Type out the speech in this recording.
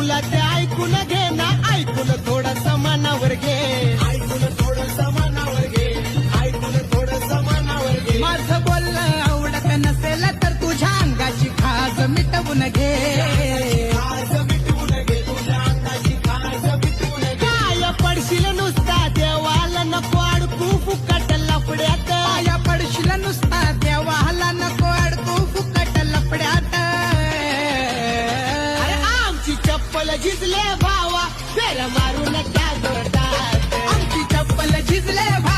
तुला ते ऐकून घे ना, ऐकून थोडं मनावर घे, ऐकून थोडं मनावर घे, ऐकून थोडं मनावर घे. माझं बोलणं आवडत नसेल तर तुझ्या अंगाची खाज मिटवून घे. खाज मिटवून घे, तुझ्या अंगाची खाज मिटवून घे. काय पडशील नुसता देवाला नको अडकू फुकट लफड्यात. पाया पडशील नुसता देवाला नको अडकू फुकट लफड्यात. अरे आमची चप्पल झिजले भावा, फेर मारून त्या जोरदार. आमची चप्पल झिजले भावा,